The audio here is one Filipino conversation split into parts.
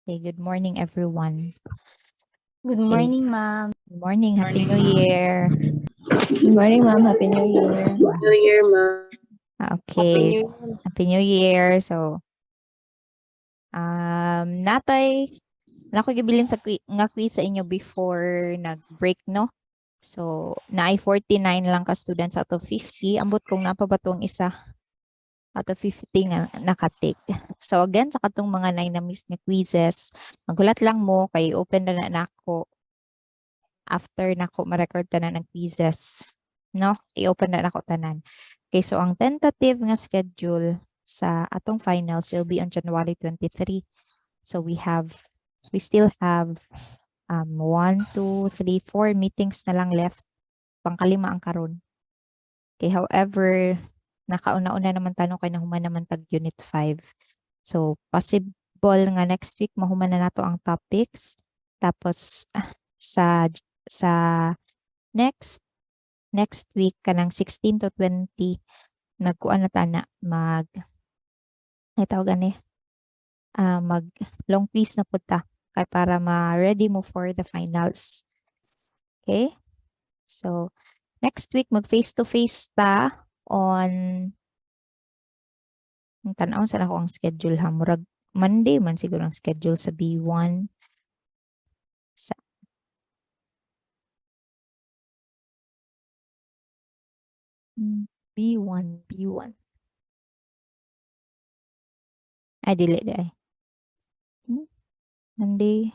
Okay, good morning, everyone. Good Okay, morning, ma'am. good morning. Happy New Year. Good morning, ma'am. Happy New Year. New Year, ma'am. Okay, Happy New Year. Happy New Year. So, natay, nako gibilin sa nga quiz sa inyo before nag-break, no? So, naay 49 lang ka students out of 50. Ambot kong napabatong isa out of 50 nga nakatake. So, again, sa katong mga na-miss na quizzes, maghulat lang mo, kay open na nako after nako ma-record tanan ng quizzes, no? I-open na nako tanan. Okay, so ang tentative nga schedule sa atong finals will be on January 23. So we still have 1, 2, 3, 4 meetings na lang left. Pangkalima ang karon. Okay, however, nakauna-una naman tanong kay nahuman naman tag unit 5. So possible nga next week mahuman na nato ang topics. Tapos sa next week kanang 16 to 20 nagkuan na tana ay tawag ani mag long quiz na punta kay para ma-ready mo for the finals. Okay? So next week mag face to face ta on tan-aw sa ako ang schedule ha murag Monday man siguro ang schedule sa B1 sa B1 ay dili di ay Monday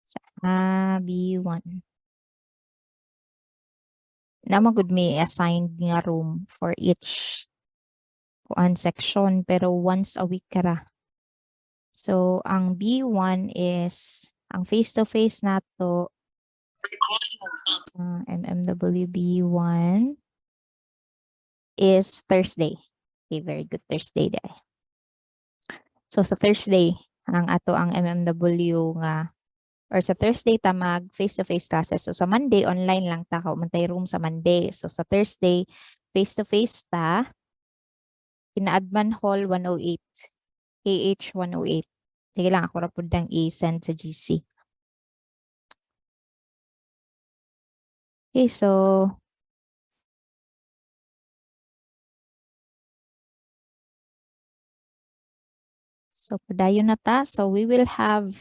sa B1 naman good may assigned nga room for each kuan section pero once a week kara. So ang B1 is ang face-to-face nato MMW B1 is Thursday. Okay, very good Thursday day. So sa Thursday ang ato ang MMW nga or sa Thursday ta mag face-to-face classes. So sa Monday online lang ta mantay room sa Monday. So sa Thursday face-to-face ta Adman Hall 108 KH 108. Sige lang ako ra pud dang i-send sa GC. Okay, so padayon na ta. So we will have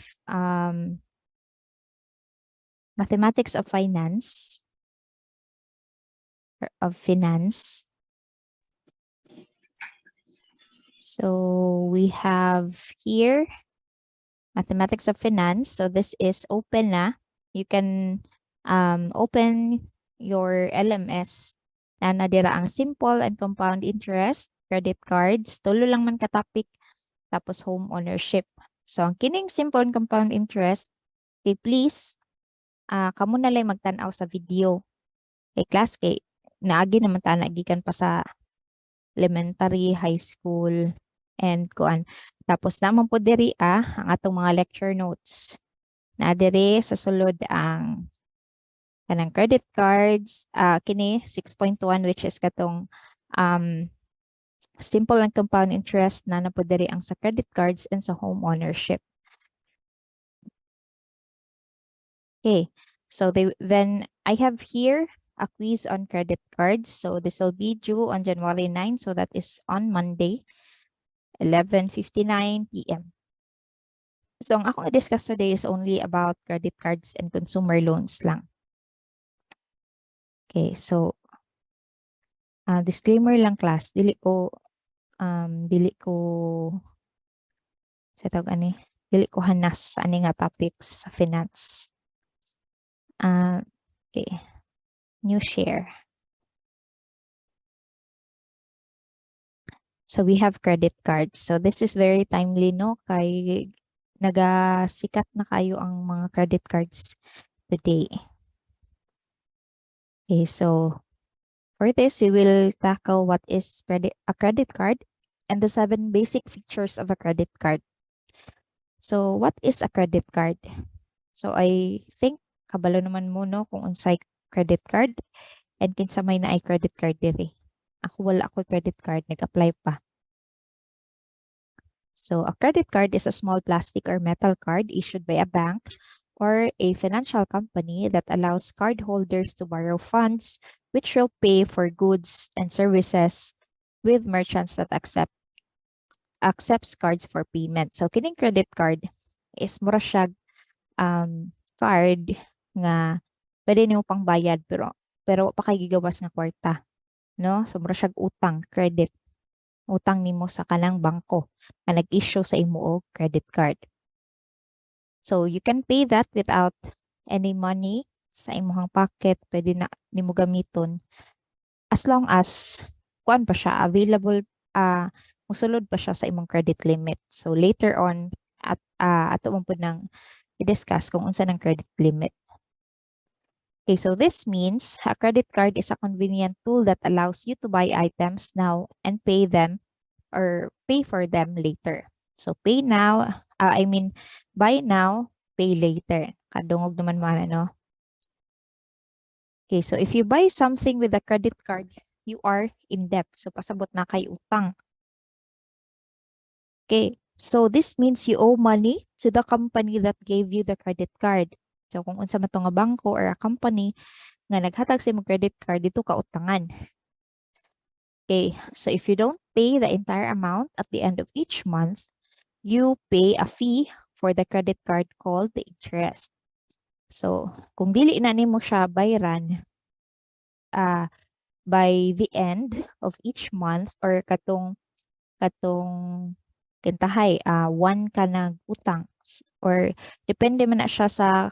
mathematics of finance or of finance. So we have here mathematics of finance. So this is open na. You can open your LMS na nadira ang simple and compound interest, credit cards, tulo lang man ka topic, tapos home ownership. So ang kining simple and compound interest, okay, please kamo na lang magtan-aw sa video. Kay class kay naagi naman ta nagikan pa sa elementary, high school, and kuan. Tapos naman po diri ang atong mga lecture notes. Na diri sa sulod ang kanang credit cards, kini 6.1 which is katong simple and compound interest na po diri ang sa credit cards and sa home ownership. Okay, so then I have here a quiz on credit cards. So this will be due on January 9. So that is on Monday, 11:59 p.m. So ang akong i-discuss today is only about credit cards and consumer loans lang. Okay, so disclaimer lang class, dili ko sa tawag ani, dili ko hanas ani nga topics sa finance. Okay. New share. So we have credit cards. So this is very timely, no? Kay nagasikat na kayo ang mga credit cards today. Okay, so for this, we will tackle what is a credit card and the 7 basic features of a credit card. So what is a credit card? So I think kabalo naman mo no kung unsay credit card and kinsa may naay credit card diri. Ako wala ako credit card, nag-apply pa. So a credit card is a small plastic or metal card issued by a bank or a financial company that allows cardholders to borrow funds which will pay for goods and services with merchants that accepts cards for payment. So kining credit card is mura siya card nga pwede nimo pang bayad pero wa pa kay gigawas nga kwarta, no? So mura siya utang, credit. Utang nimo sa kanang bangko nga nag-issue sa imo og credit card. So you can pay that without any money sa imong pocket, pwede na nimo gamiton as long as kuan pa siya available, musulod pa siya sa imong credit limit. So later on ato mo pud nang i-discuss kung unsa ng credit limit. Okay, so this means a credit card is a convenient tool that allows you to buy items now and pay them or pay for them later. So pay now, buy now, pay later. Kadungog naman man ano. Okay, so if you buy something with a credit card, you are in debt. So pasabot na kay utang. Okay, so this means you owe money to the company that gave you the credit card. So kung unsa man to nga bangko or a company nga naghatag sa imong credit card, dito ka utangan. Okay, so if you don't pay the entire amount at the end of each month, you pay a fee for the credit card called the interest. So kung dili na nimo siya bayran by the end of each month or katong kintahay one ka nag-utang or depende man na siya sa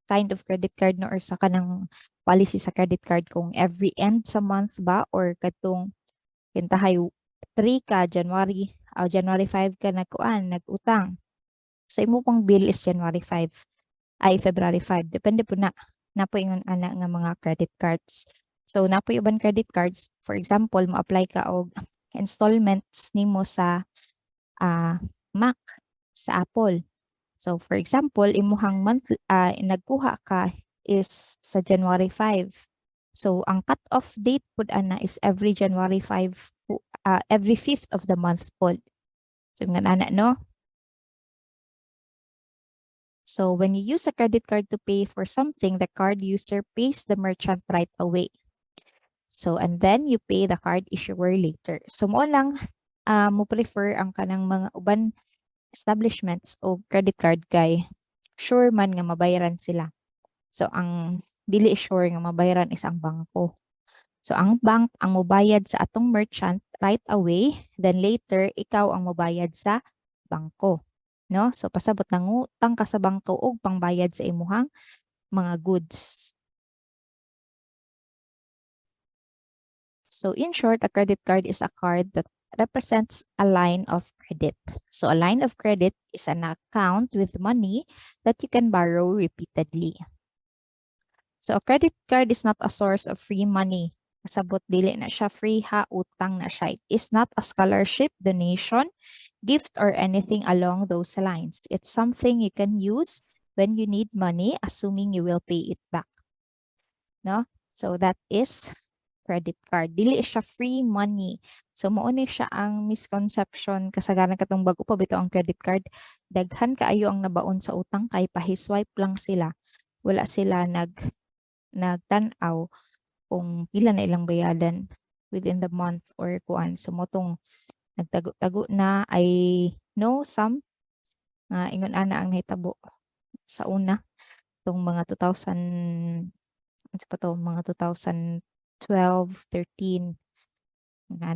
kind of credit card no or sa kanang policy sa credit card kung every end sa month ba or katong kintahay 3 ka January 5 ka nag-utang. Sa imo pang bill is January 5 ay February 5 depende po na po ingon ana nga mga credit cards. So na po uban credit cards, for example mo apply ka og installments nimo sa Mac sa Apple. So for example, imuhang month nagkuha ka is sa January 5. So ang cut-off date pud ana is every January 5 every 5th of the month pod. So nga ana no. So when you use a credit card to pay for something, the card user pays the merchant right away. So and then you pay the card issuer later. So mo lang mo prefer ang kanang mga uban establishments o credit card kay sure man nga mabayaran sila. So ang dili sure nga mabayaran is ang bangko. So ang bank ang mobayad sa atong merchant right away, then later ikaw ang mobayad sa bangko. No? So pasabot nang utang ka sa bangko og pangbayad sa imuhang mga goods. So in short, a credit card is a card that represents a line of credit. So a line of credit is an account with money that you can borrow repeatedly. So a credit card is not a source of free money. Kasabot dili na siya free ha, utang na siya. It is not a scholarship, donation, gift, or anything along those lines. It's something you can use when you need money, assuming you will pay it back. No? So that is credit card. Dili siya free money. So mao ni siya ang misconception kasagaran katong bag-o pa bitaw ang credit card. Daghan kaayo ang nabaon sa utang kay pahiswipe lang sila. Wala sila nagtan-aw kung pila na ilang bayadan within the month or kuan. So motong nagtago-tago na I know some nga ingon ana ang nahitabo sa una tong mga 2000 ano pa to mga 2012, 13 nga.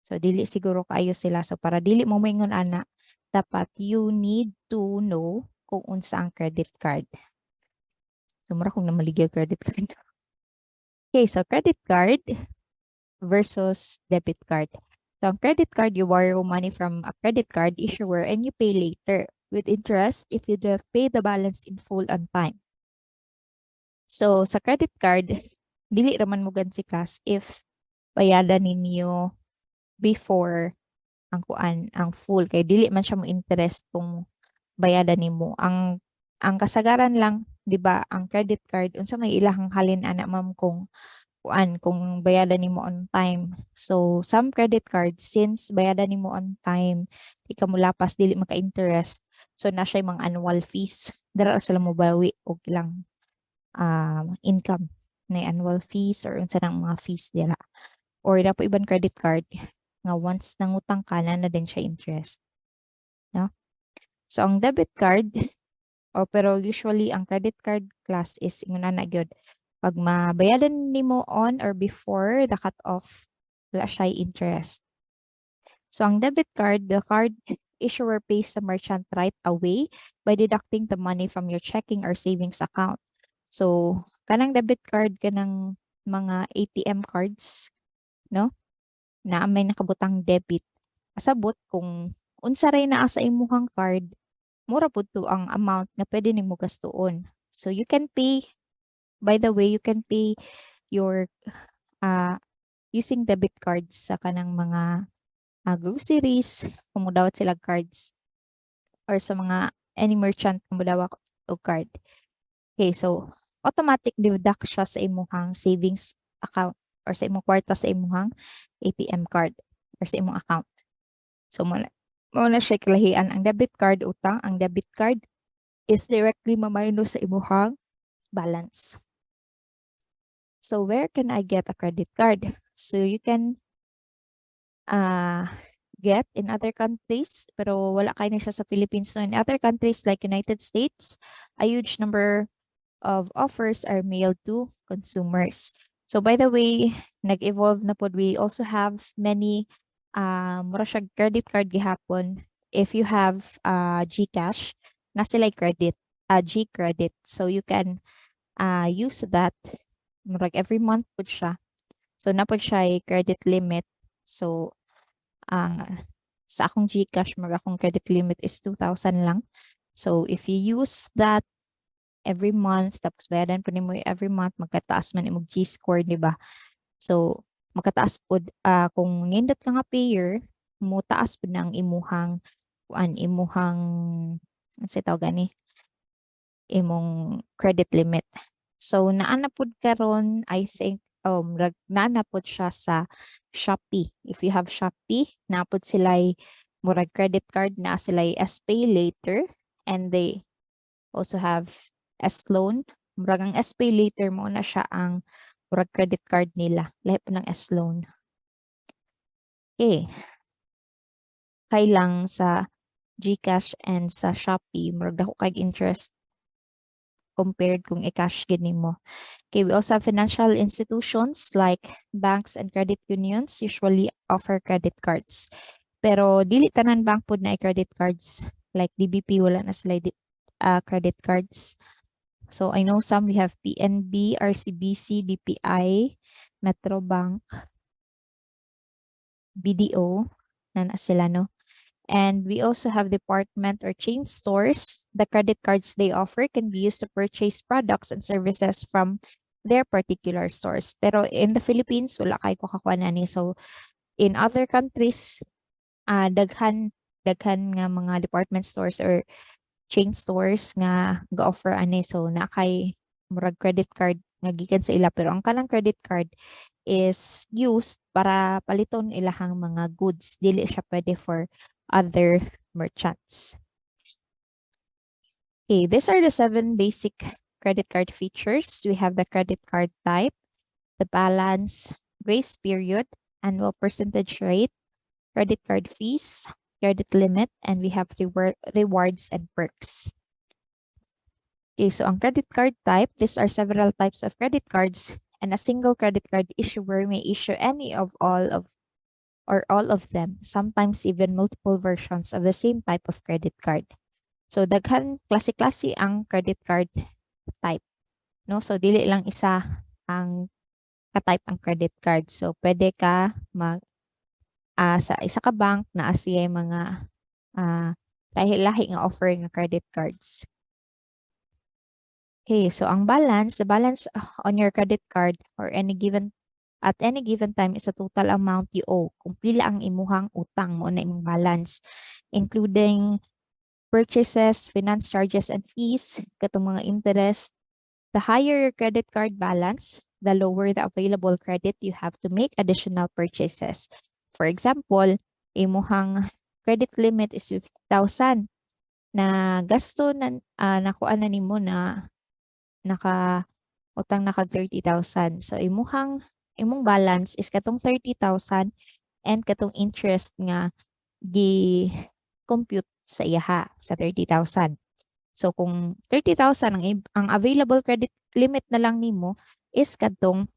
So dili siguro kaayo sila. So para dili mo moingon ana, dapat you need to know kung unsa ang credit card. So mura kung namaligya credit card. Okay, so credit card versus debit card. So ang credit card, you borrow money from a credit card issuer and you pay later with interest if you don't pay the balance in full on time. So sa credit card, dili raman mo gan si class if bayadan ninyo before ang full kay dili man siya mo interest kung bayadan nimo. Ang kasagaran lang, 'di ba, ang credit card unsa may ilahang halin ana ma'am kung kung bayadan nimo on time. So some credit cards since bayadan nimo on time, di ka mo lapas dili maka-interest. So na siya mga annual fees. Dara sila mo bawi og ilang income na annual fees or unsa nang mga fees dira. Or na po ibang credit card nga once nangutang ka na din siya interest. No? So ang debit card pero usually ang credit card class is inguna na gyud pag mabayadan nimo on or before the cut off wala siya interest. So ang debit card, the card issuer pays the merchant right away by deducting the money from your checking or savings account. So kanang debit card kanang mga ATM cards, no? Na may nakabutang debit. Asabot kung unsa ray naa sa imuhang card, mura pud to ang amount na pwede nimo gastuon. So you can pay, by the way, you can pay your using debit cards sa kanang mga groceries, kung mudawat sila cards, or sa mga any merchant kung mudawat og card. Okay, so automatic deduct siya sa imuhang savings account or sa imong kwarta sa imuhang ATM card or sa imong account. So mo na siya kalahian ang debit card utang. Ang debit card is directly maminus sa imuhang balance. So where can I get a credit card? So you can get in other countries, pero wala kayo na siya sa Philippines. So in other countries like United States, a huge number of offers are mailed to consumers. So by the way, nag-evolve na po. We also have many mura siya credit card gihapon. If you have GCash, na sila credit, G-credit. So you can use that murag every month po siya. So na po siya credit limit. So sa akong GCash, akong credit limit is 2,000 lang. So, if you use that every month, tapos bayadan po nimo every month, magkataas man imong G-score, di ba? So, magkataas po, kung nindot ka nga payer, mutaas po na ang imuhang, ano sa tawag gani? Imong credit limit. So, naana po karon I think, naana po siya sa Shopee. If you have Shopee, naapod sila'y murag credit card na sila'y S-Pay later and they also have S-Loan. Murag ang S-Pay later mo na siya ang murag credit card nila. Lahat po ng S-Loan. Okay. Kay lang sa GCash and sa Shopee, murag dako kay interest compared kung i-cash gini mo. Okay, we also have financial institutions like banks and credit unions usually offer credit cards. Pero dili tanan bank pod na credit cards. Like DBP wala na sila credit cards. So I know some we have PNB, RCBC, BPI, Metrobank, BDO na sila no. And we also have department or chain stores. The credit cards they offer can be used to purchase products and services from their particular stores. Pero in the Philippines, wala kay ko kakuha na ni. So, in other countries, daghan nga mga department stores or chain stores nga ga-offer ani. So, na kay murag credit card nga gikan sa ila. Pero ang kanang credit card is used para paliton ilahang mga goods. Dili siya pwede for other merchants. Okay, these are the 7 basic credit card features. We have the credit card type, the balance, grace period, annual percentage rate, credit card fees, credit limit, and we have rewards and perks. Okay, so ang credit card type, these are several types of credit cards, and a single credit card issuer may issue any of all of them, sometimes even multiple versions of the same type of credit card. So, daghan klase-klase ang credit card type. No? So, dili lang isa ang ka-type ang credit card. So, pwede ka sa isa ka bank na siya mga lahi-lahi nga offer nga credit cards. Okay, so ang balance, the balance on your credit card or at any given time is a total amount you owe. Kung pila ang imuhang utang mo na imong balance, including purchases, finance charges, and fees, katong mga interest. The higher your credit card balance, the lower the available credit, you have to make additional purchases. For example, imuhang credit limit is 50,000 na gasto na nakuha na nimo na naka utang na kag 30,000. So imong balance is katong 30,000 and katong interest nga gi-compute sa iyaha sa 30,000. So kung 30,000 ang available credit limit na lang nimo is katong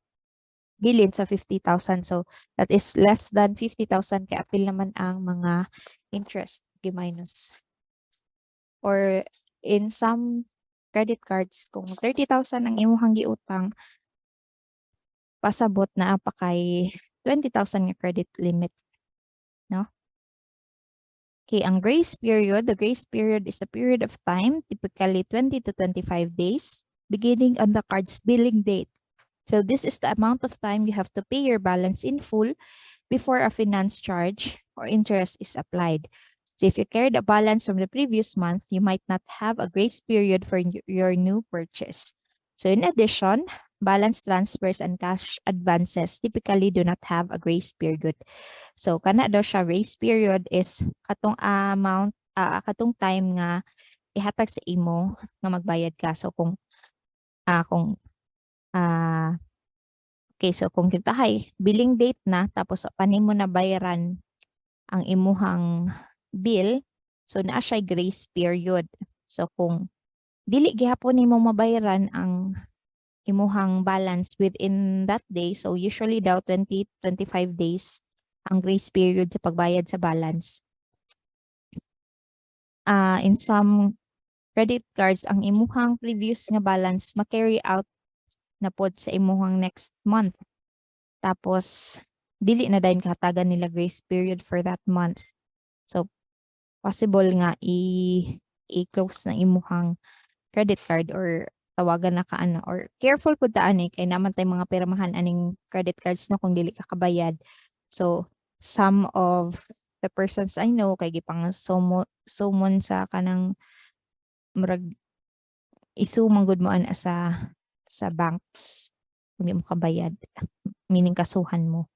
bilin sa 50,000. So that is less than 50,000 kay apil naman ang mga interest gi-minus. Or in some credit cards, kung 30,000 ang imong giutang, pasabot na pa kay 20,000 yung credit limit. No? Okay, ang grace period, the grace period is a period of time, typically 20 to 25 days, beginning on the card's billing date. So this is the amount of time you have to pay your balance in full before a finance charge or interest is applied. So if you carried a balance from the previous month, you might not have a grace period for your new purchase. So in addition, balance transfers and cash advances typically do not have a grace period. So kana daw siya grace period is katong amount, katong time nga ihatag sa imo nga magbayad ka. So kung okay, so kung kintahay, billing date na, tapos panin mo na bayaran ang imuhang bill, so naa siya grace period. So kung dili gihapon nimo mabayaran ang imuhang balance within that day, so usually daw 20-25 days ang grace period sa pagbayad sa balance. In some credit cards, ang imuhang previous nga balance ma-carry out na pod sa imuhang next month. Tapos, dili na dahil kahatagan nila grace period for that month. So, possible nga i-close na imuhang credit card or tawagan na kaana or careful po taan kay naman tay mga pirmahan aning credit cards no kung dili ka kabayad. So, some of the persons I know kay gipang sumon sa kanang murag isu manggod mo ana sa banks kung di mo kabayad, meaning kasuhan mo.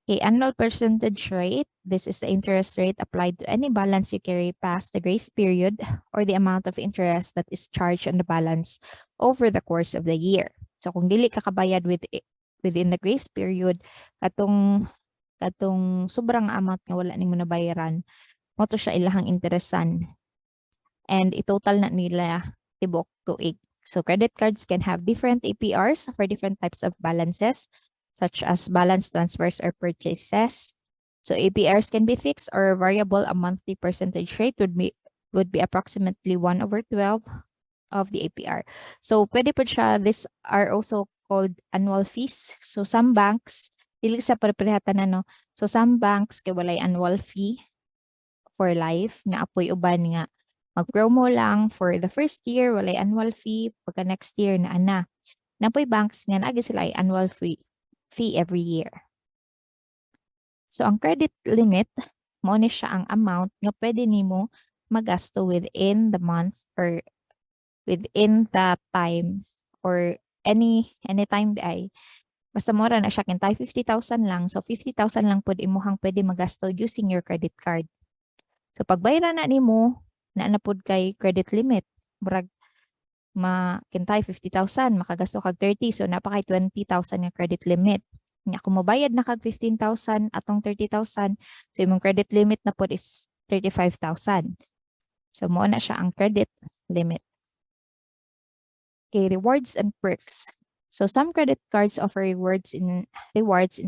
Okay, annual percentage rate. This is the interest rate applied to any balance you carry past the grace period or the amount of interest that is charged on the balance over the course of the year. So kung dili ka kabayad within the grace period, katong sobrang amount nga wala nimo nabayaran, mo to siya ilahang interesan. And itotal na nila tibok tuig. So credit cards can have different APRs for different types of balances, such as balance transfers or purchases. So APRs can be fixed or variable. A monthly percentage rate would be approximately 1/12 of the APR. So pwede po siya, these are also called annual fees. So some banks, dili sa parehatan na no. So some banks kay walay annual fee for life na apoy uban nga mag-promo lang for the first year, walay annual fee, pagka next year na ana. Napoy banks nga naagi sila ay annual fee every year. So ang credit limit mo ni siya ang amount nga pwede nimo magasto within the month or within that time or any time ay basta mura na siya kintay 50,000 lang. So 50,000 lang pud imuhang pwede magasto using your credit card. So pagbayaran na nimo na pud kay credit limit, murag kintay 50,000, makagasto kag 30, so napakay 20,000 nga credit limit. Nga kung mabayad na kag 15,000 atong 30,000, so imong credit limit na pod is 35,000. So mo na siya ang credit limit. Okay, rewards and perks. So some credit cards offer rewards in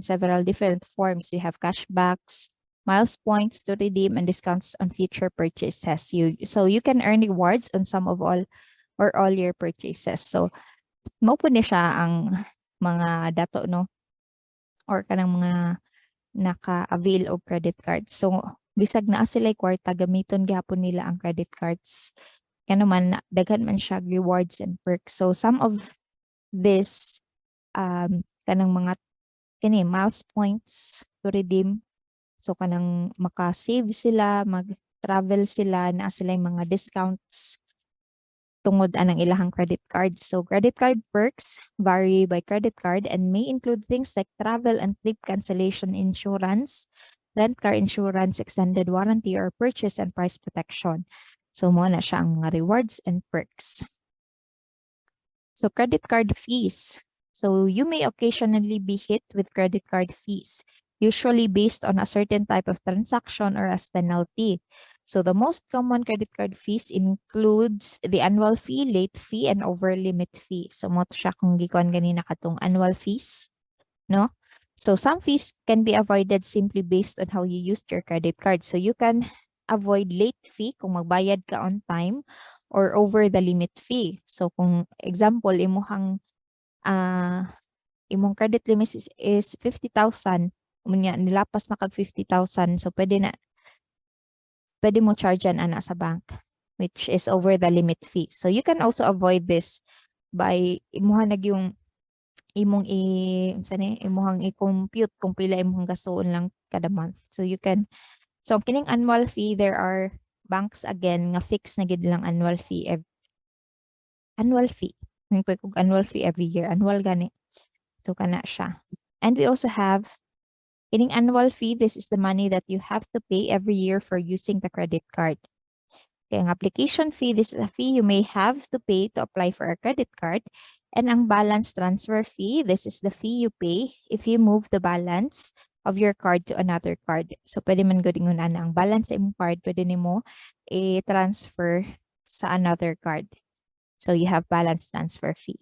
several different forms. You have cashbacks, miles points to redeem, and discounts on future purchases. So you can earn rewards on some of all your purchases. So mo po ni siya ang mga dato no or kanang mga naka-avail og credit cards. So bisag naa sila kwarta gamiton gyapon nila ang credit cards. Kano man daghan man siya rewards and perks. So some of this kanang mga kini miles points to redeem. So kanang maka-save sila, mag-travel sila, naa sila yung mga discounts tungod anang ilahang credit cards. So credit card perks vary by credit card and may include things like travel and trip cancellation insurance, rent car insurance, extended warranty, or purchase and price protection. So mo na siya ang mga rewards and perks. So credit card fees. So you may occasionally be hit with credit card fees, usually based on a certain type of transaction or as penalty. So the most common credit card fees includes the annual fee, late fee, and over limit fee. So mo to siya kung gikuan ganina katong annual fees, no? So some fees can be avoided simply based on how you used your credit card. So you can avoid late fee kung magbayad ka on time or over the limit fee. So kung example, imong credit limit is 50,000, unya nilapas na kag 50,000, so pwede mo chargean ana sa bank, which is over the limit fee. So you can also avoid this by imuha yung imong imuhang i-compute kung pila imong gastuon lang kada month. So kining annual fee, there are banks again nga fix na gid lang annual fee annual fee. Annual fee every year, annual gani. So kana siya. And we also have kining annual fee. This is the money that you have to pay every year for using the credit card. Okay, ang application fee, this is a fee you may have to pay to apply for a credit card. And ang balance transfer fee, this is the fee you pay if you move the balance of your card to another card. So pwede man gud ingon ana ang balance sa imong card pwede nimo i-transfer sa another card. So you have balance transfer fee.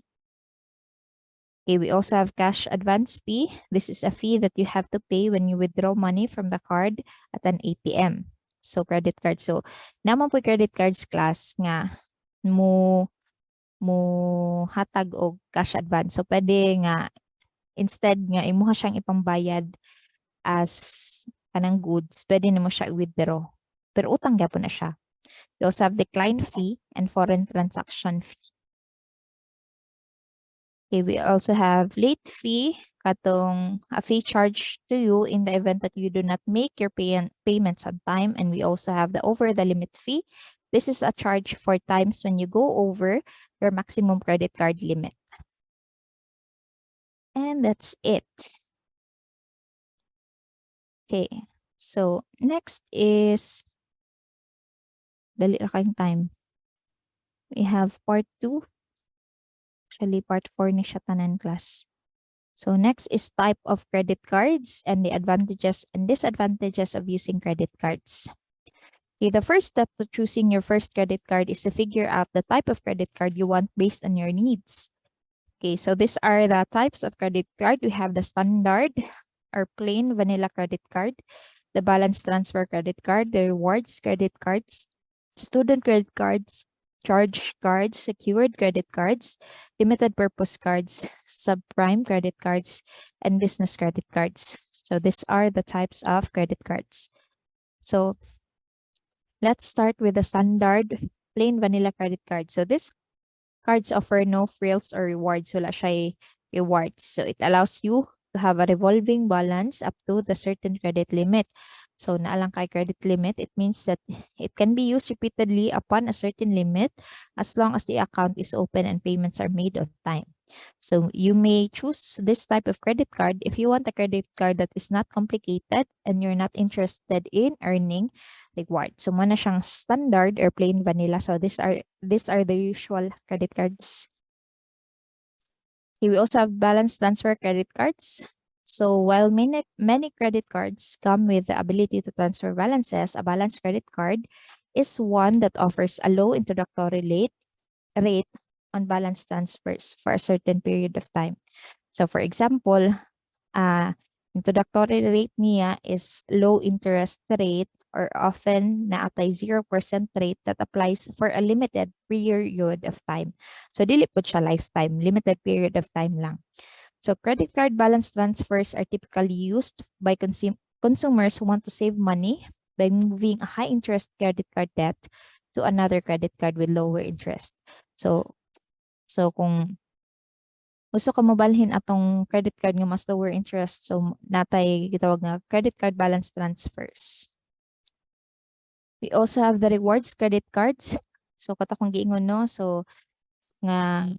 Okay, we also have cash advance fee. This is a fee that you have to pay when you withdraw money from the card at an ATM. So credit card. So naman po credit cards class nga mo hatag og cash advance. So pwede nga instead nga imuha siyang ipambayad as kanang goods, pwede nimo siya i-withdraw. Pero utang gyapon na siya. We also have decline fee and foreign transaction fee. Okay, we also have late fee, katong a fee charged to you in the event that you do not make your payments on time. And we also have the over the limit fee. This is a charge for times when you go over your maximum credit card limit. And that's it. Okay, so next is dali ra kayong time. We have part 2. Actually, part 4 ni siya tanan class. So next is type of credit cards and the advantages and disadvantages of using credit cards. Okay, the first step to choosing your first credit card is to figure out the type of credit card you want based on your needs. Okay, so these are the types of credit card. We have the standard or plain vanilla credit card, the balance transfer credit card, the rewards credit cards, student credit cards, charge cards, secured credit cards, limited purpose cards, subprime credit cards, and business credit cards. So these are the types of credit cards. So let's start with the standard plain vanilla credit card. So this cards offer no frills or rewards. Wala siya rewards. So it allows you to have a revolving balance up to the certain credit limit. So naalang kay credit limit, it means that it can be used repeatedly upon a certain limit as long as the account is open and payments are made on time. So you may choose this type of credit card if you want a credit card that is not complicated and you're not interested in earning rewards. So muna siyang standard or plain vanilla. So these are the usual credit cards. Okay, we also have balance transfer credit cards. So while many credit cards come with the ability to transfer balances, a balance credit card is one that offers a low introductory rate on balance transfers for a certain period of time. So for example, introductory rate niya is low interest rate or often naatay 0% rate that applies for a limited period of time. So dili po siya lifetime, limited period of time lang. So credit card balance transfers are typically used by consumers who want to save money by moving a high interest credit card debt to another credit card with lower interest. So kung gusto ka mobalhin atong credit card nga mas lower interest, so natay gitawag nga credit card balance transfers. We also have the rewards credit cards. So kato kung giingon no, so nga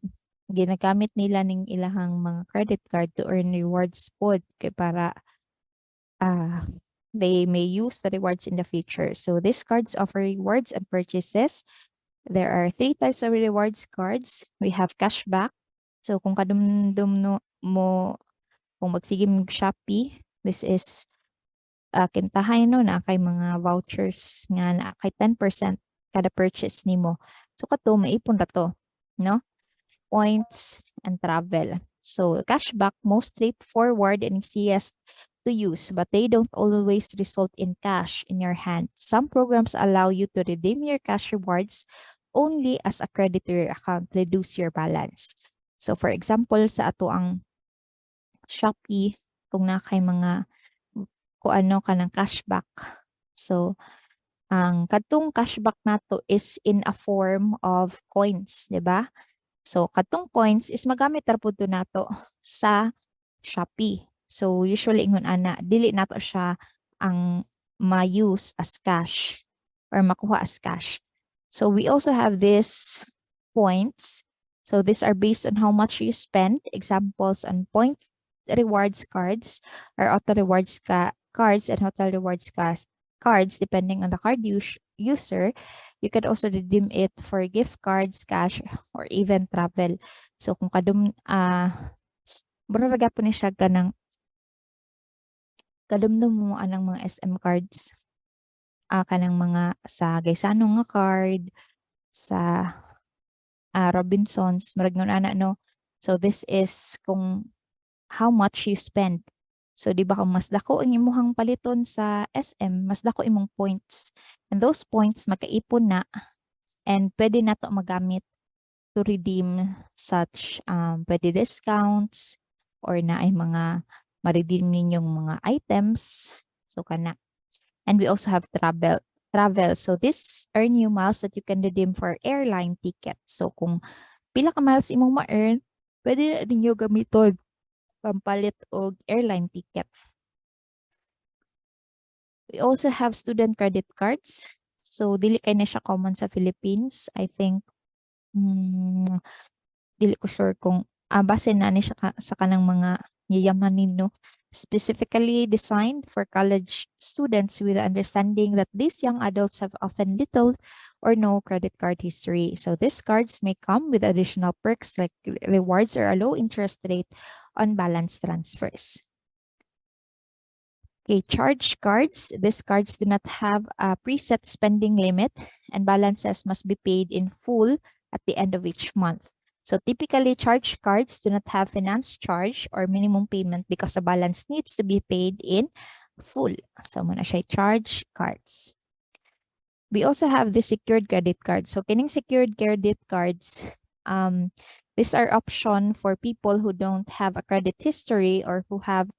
ginagamit nila ning ilahang mga credit card to earn rewards pod kay para they may use the rewards in the future. So these cards offer rewards and purchases. There are 3 types of rewards cards. We have cashback. So kung kadumdum no, mo kung magsige mo Shopee, this is kintahay no na kay mga vouchers nga na kay 10% kada purchase nimo. So kato maipon ra to, no? Points and travel. So cashback most straightforward and easiest to use, but they don't always result in cash in your hand. Some programs allow you to redeem your cash rewards only as a credit to your account, reduce your balance. So for example, sa ato ang Shopee, kung na kay mga kung ano ka ng cashback. So, ang katong cashback nato is in a form of coins, di ba? So, katong coins is magamit ra pud to nato sa Shopee. So, usually ingon ana, dili nato siya ang ma-use as cash or makuha as cash. So, we also have this points. So, these are based on how much you spend. Examples on point rewards cards or auto rewards cards and hotel rewards cards depending on the card user. You can also redeem it for gift cards, cash, or even travel. So kung mura po ni siya kadumdum mo anang mga SM cards, kanang mga sa Gaisano nga card, sa Robinsons, murag nun ana no. So this is kung how much you spend. So di ba kung mas dako ang imuhang paliton sa SM, mas dako imong points. And those points magkaipon na and pwede na to magamit to redeem such pwede discounts or na ay mga ma-redeem ninyong mga items. So kana. And we also have travel. So this earn you miles that you can redeem for airline tickets. So kung pila ka miles imong ma-earn, pwede na ninyo gamiton pampalit og airline ticket. We also have student credit cards. So dili kay na siya common sa Philippines. I think dili ko sure kung base na ni siya sa kanang mga yayamanin no. Specifically designed for college students with the understanding that these young adults have often little or no credit card history. So these cards may come with additional perks like rewards or a low interest rate on balance transfers. Okay, charge cards. These cards do not have a preset spending limit and balances must be paid in full at the end of each month. So typically, charge cards do not have finance charge or minimum payment because the balance needs to be paid in full. So muna siya charge cards. We also have the secured credit cards. So kining secured credit cards, these are option for people who don't have a credit history or who have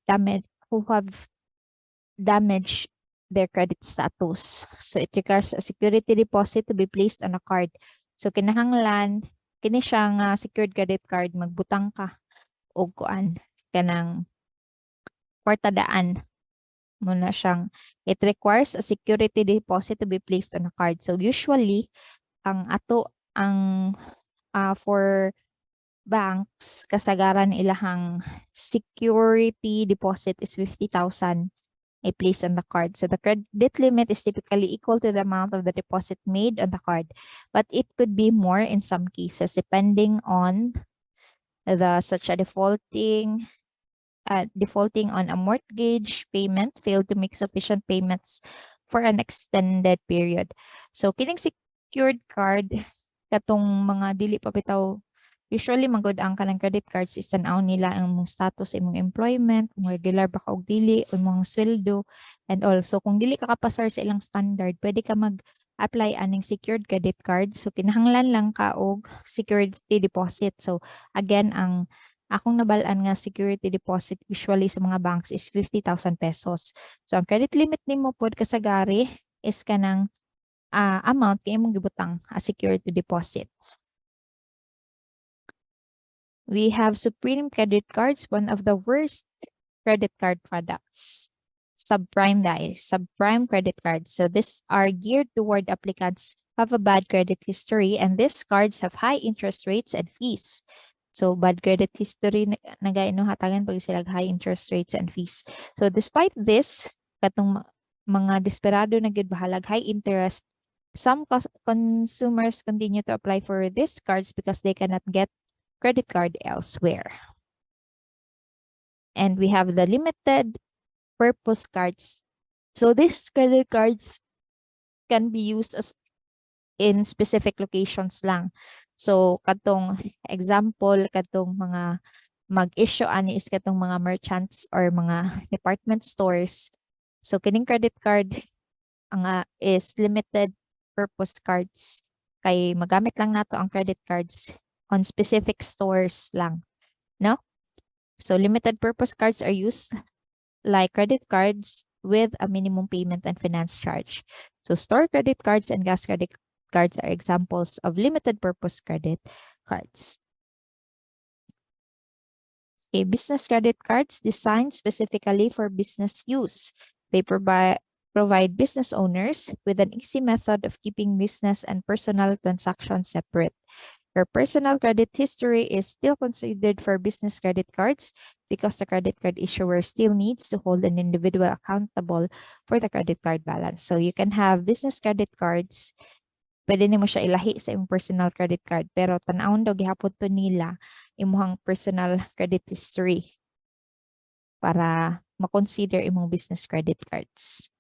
damaged their credit status. So it requires a security deposit to be placed on a card. So kinahanglan kini siya nga secured credit card magbutang ka og kuan kanang kwartadaan mo na siyang it requires a security deposit to be placed on a card. So usually ang for banks kasagaran ilahang security deposit is 50,000 a place on the card. So the credit limit is typically equal to the amount of the deposit made on the card, but it could be more in some cases depending on the such a defaulting on a mortgage payment, failed to make sufficient payments for an extended period. So kining secured card katong mga dili pa bitaw usually magod ang kanang credit cards is tan-aw nila ang imong status sa imong employment, kung regular ba ka og dili, o imong sweldo and also kung dili ka kapasar sa ilang standard, pwede ka mag-apply aning secured credit card. So kinahanglan lang ka og security deposit. So again, ang akong nabalaan nga security deposit usually sa mga banks is 50,000 pesos. So ang credit limit nimo pod kasagari is kanang amount kay imong gibutang a security deposit. We have Supreme credit cards, one of the worst credit card products. Subprime credit cards. So these are geared toward applicants have a bad credit history, and these cards have high interest rates and fees. So, bad credit history hatagan pag sila high interest rates and fees. So, despite this, katong mga desperado na gyud bahalag high interest, some consumers continue to apply for these cards because they cannot get credit card elsewhere. And we have the limited purpose cards. So, these credit cards can be used as in specific locations lang. So, katong example, katong mga mag-issue ani is katong mga merchants or mga department stores. So, kining credit card is limited purpose cards. Kay magamit lang nato ang credit cards on specific stores lang. No? So, limited purpose cards are used like credit cards with a minimum payment and finance charge. So, store credit cards and gas credit cards are examples of limited purpose credit cards. Okay, business credit cards designed specifically for business use. They provide business owners with an easy method of keeping business and personal transactions separate. Your personal credit history is still considered for business credit cards because the credit card issuer still needs to hold an individual accountable for the credit card balance. So you can have business credit cards, pwede nimo siya ilahi sa imong personal credit card, pero tan-awon daw gihapon to nila imong personal credit history para ma-consider imong business credit cards.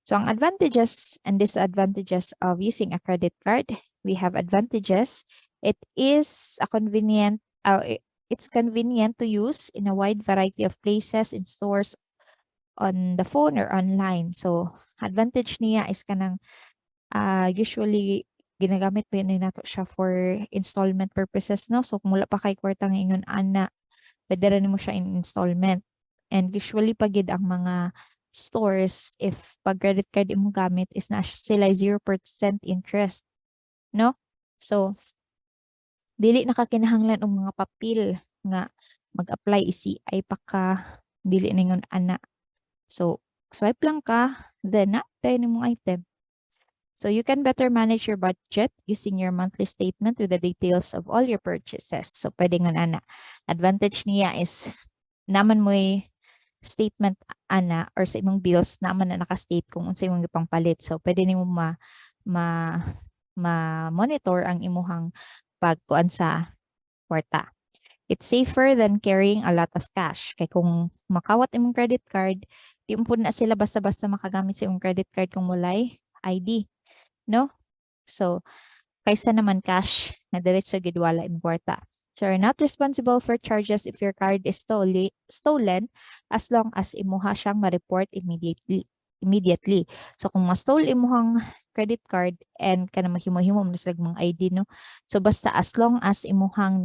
So ang advantages and disadvantages of using a credit card, we have advantages. It's convenient to use in a wide variety of places, in stores, on the phone or online. So advantage niya is kanang usually ginagamit pa yun nato siya for installment purposes, no? So kung wala pa kay kwarta nga ingon ana, pwede rin mo siya in installment. And usually pagid ang mga stores, if pag credit card imong gamit is na sila 0% interest, no? So dili nakakinahanglan og mga papel nga mag-apply ECI pa ka, dili ningon ana. So swipe lang ka, then na nimong item. So you can better manage your budget using your monthly statement with the details of all your purchases. So pwede nga ana. Advantage niya is naman mo statement ana or sa imong bills naman na naka-state kung unsa imong gipangpalit. So pwede nimo monitor ang imuhang pagkuan sa kwarta. It's safer than carrying a lot of cash. Kay kung makawat imong credit card, di mo po na sila basta-basta makagamit sa imong credit card kung walay ID. No? So, kaysa naman cash na diretso gidwala imong kwarta. So, you're not responsible for charges if your card is stolen as long as imuha siyang ma-report immediately. So, kung ma-stole imuhang credit card and kana mahimo-himo mo sa mga ID, no? So, basta as long as imuhang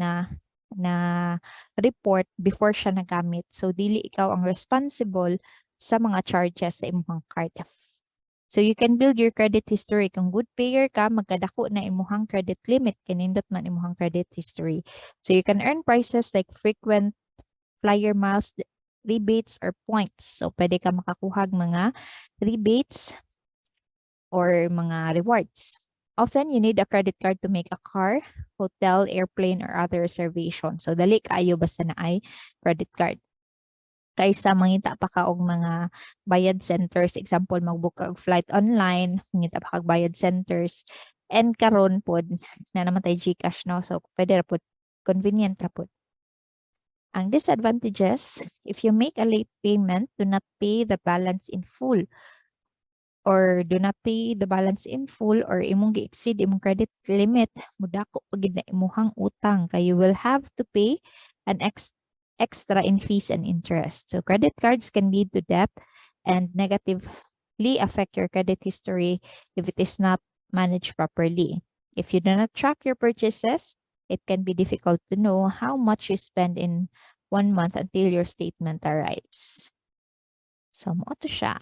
na report before siya nagamit. So, dili ikaw ang responsible sa mga charges sa imuhang card. So you can build your credit history. Kung good payer ka, magkadako na imuhang credit limit, kanindot man imuhang credit history. So you can earn prizes like frequent flyer miles, rebates, or points. So pwede ka makakuhag mga rebates or mga rewards. Often, you need a credit card to make a car, hotel, airplane, or other reservation. So dali kaayo basta na ay credit card. Kaysa mangita pa ka og mga bayad centers, example magbook ka og flight online, mangita pa kag bayad centers, and karon pod na namatay GCash, no? So pwede ra pod, convenient ra pod. Ang disadvantages, if you make a late payment, do not pay the balance in full, or do not pay the balance in full, or imong gi-exceed imong credit limit, mudako pagid na imuhang utang, kay you will have to pay an extra in fees and interest. So credit cards can lead to debt and negatively affect your credit history if it is not managed properly. If you do not track your purchases, it can be difficult to know how much you spend in 1 month until your statement arrives. So mo to siya.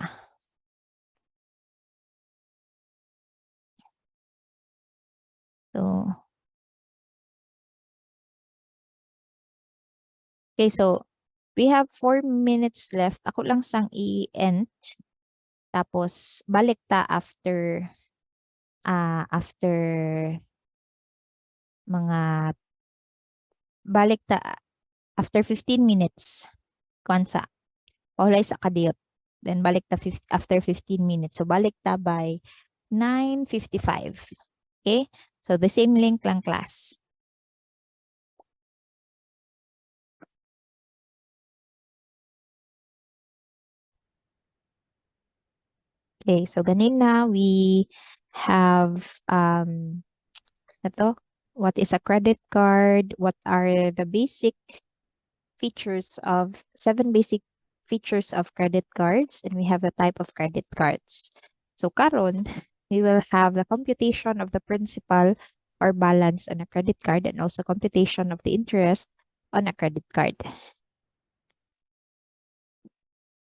So okay, so we have 4 minutes left. Ako lang sang i-end. Tapos, balik ta after after mga balik ta after 15 minutes kansa paulay sa kadiyot. Then balik ta after 15 minutes. So balik ta by 9:55. Okay? So the same link lang class. Okay, so ganina we have ito, what is a credit card, what are the basic features of 7 basic features of credit cards, and we have the type of credit cards. So karon, we will have the computation of the principal or balance on a credit card and also computation of the interest on a credit card.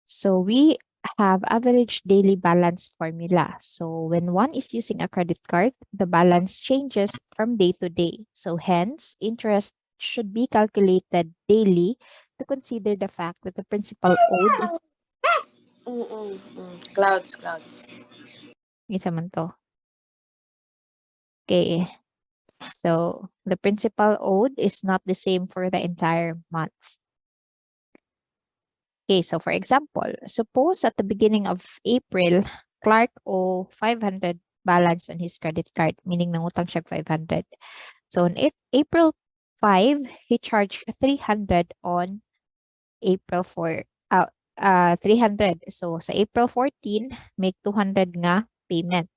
So we have average daily balance formula. So when one is using a credit card, the balance changes from day to day. So hence, interest should be calculated daily to consider the fact that the principal owed, Clouds. isa man to. Okay. So the principal owed is not the same for the entire month. Okay, so for example, suppose at the beginning of April, Clark owe 500 balance on his credit card, meaning nangutang siya 500. So on April 5, he charged 300 on April 4. 300. So sa April 14, make 200 nga payment.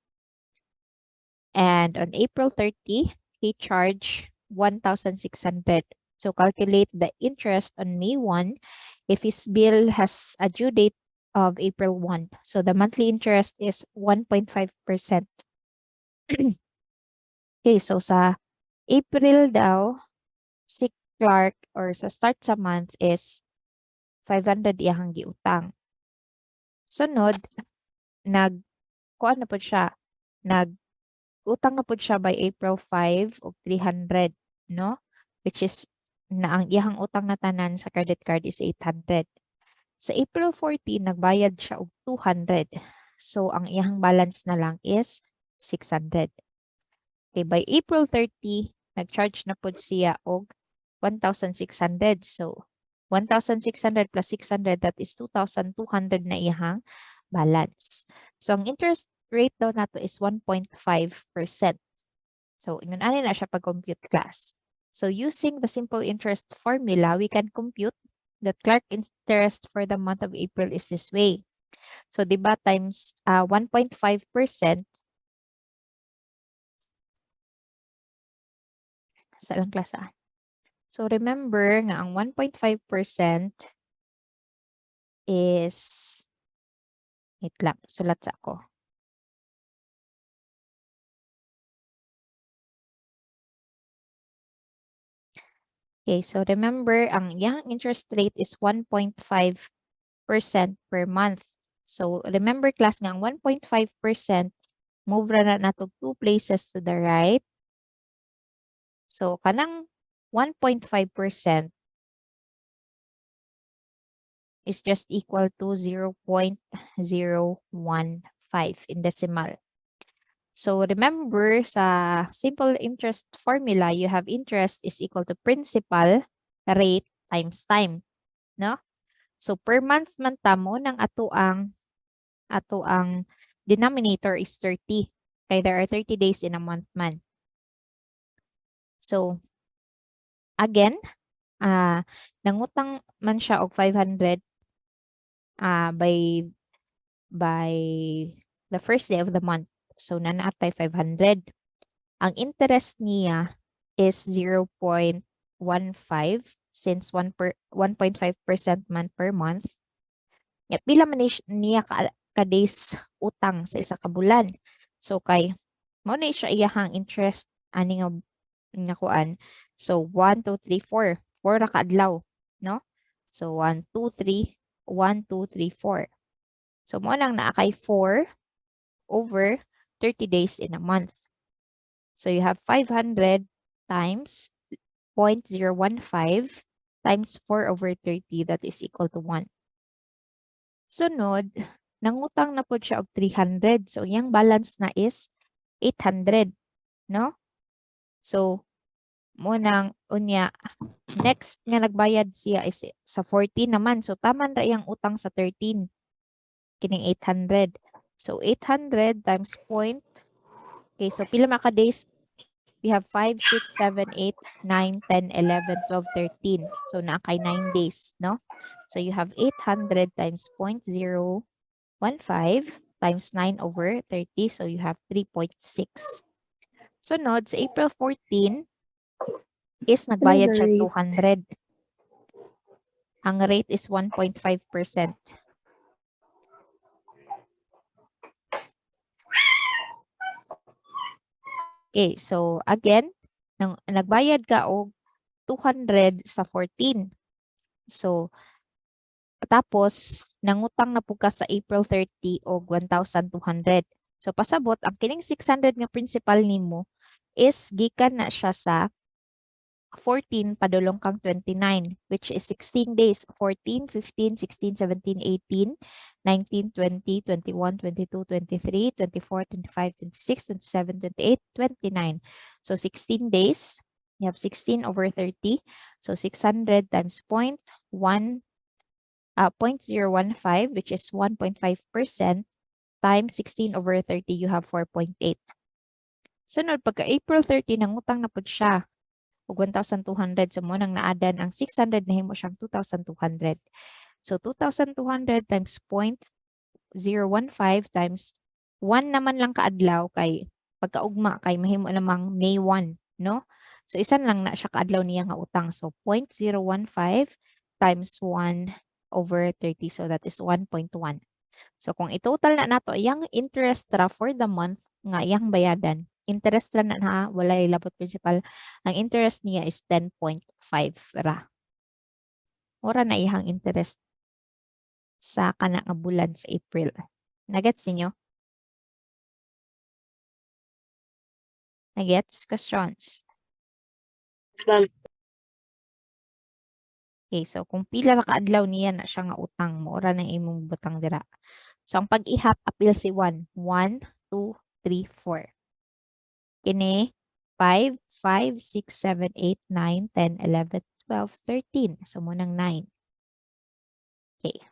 And on April 30, he charged 1,600. So calculate the interest on May 1 if his bill has a due date of April 1. So the monthly interest is 1.5%. Okay, so sa April daw, si Clark or sa start sa month is 500 iyang giutang. Sunod, kuan na po siya, utang na po siya by April 5 og 300, no? Which is na ang iyang utang na tanan sa credit card is 800. Sa April 14, nagbayad siya og 200. So ang iyang balance na lang is 600. Okay, by April 30, nag-charge na po siya og 1,600. So 1,600 plus 600, that is 2,200 na iyang balance. So ang interest rate daw nato is 1.5%. So ingon ani na siya pag-compute class. So using the simple interest formula, we can compute that Clark interest for the month of April is this way. So diba times 1.5%, sa lang class ah. So remember nga ang 1.5% is, wait lang, sulat sa ako. Okay, so remember, ang iyang interest rate is 1.5% per month. So remember class nga, ang 1.5%, move ra na nato 2 places to the right. So kanang 1.5% is just equal to 0.015 in decimal. So remember sa simple interest formula, you have interest is equal to principal rate times time, no? So per month man tamo ng ato ang denominator is 30. Kaya there are 30 days in a month man. So again, nangutang man siya og 500 by the first day of the month. So nanaatay 500. Ang interest niya is 0.15 since 1.5% man per month. Pila man niya ka days utang sa isa ka bulan. So kay mo na siya iyahang interest ani nga kuan. So 1 2 3 4 ra ka adlaw, no? So 1 2 3 1 2 3 4. So mo nang naa kay 4 over 30 days in a month. So you have 500 times 0.015 times 4 over 30, that is equal to 1. Sunod, nangutang na po siya og 300. So yung balance na is 800, no? So, munang unya, next nga nagbayad siya is sa 14 naman. So, taman ra iyang utang sa 13. Kining 800. So, 800 times point. Okay, so pila mga ka-days? We have 5, 6, 7, 8, 9, 10, 11, 12, 13. So, naakay 9 days, no? So, you have 800 times 0.015 times 9 over 30. So, you have 3.6. Sunod, sa April 14 is nagbayad siya rate? 200. Ang rate is 1.5%. Okay, so again, nagbayad ka og 200 sa 14. So, tapos, nangutang na po ka sa April 30 og 1,200. So, pasabot, ang kining 600 nga principal nimo is gikan na siya sa 14 padulong kang 29, which is 16 days. 14, 15, 16, 17, 18, 19, 20, 21, 22, 23, 24, 25, 26, 27, 28, 29. So 16 days, you have 16 over 30. So 600 times 0.015, which is 1.5% times 16 over 30, you have 4.8. Sunod, pagka April 30, nangutang na po siya og 1,200. So, mo nang naadan ang 600 na himo siyang 2,200. So, 2,200 times 0.015 times 1 naman lang kaadlaw kay pagkaugma kay mahimo namang May 1, no? So, isan lang na siya kaadlaw niya nga utang. So, 0.015 times 1 over 30. So, that is 1.1. So, kung i-total na nato, yung interest ra for the month nga iyang bayadan, interest ra na walay labot principal, ang interest niya is 10.5 ra. Ora na iyang interest sa kana nga bulan sa April. Nagets niyo? Nagets? Questions? Okay, so kung pila ra kaadlaw niya na siya nga utang mo, ora na imong butang dira. So, ang pag-ihap, appeal si 1. 1, 2, 3, 4. Kini 5, 5, 6, 7, 8, 9, 10, 11, 12, 13. So, munang 9. Okay.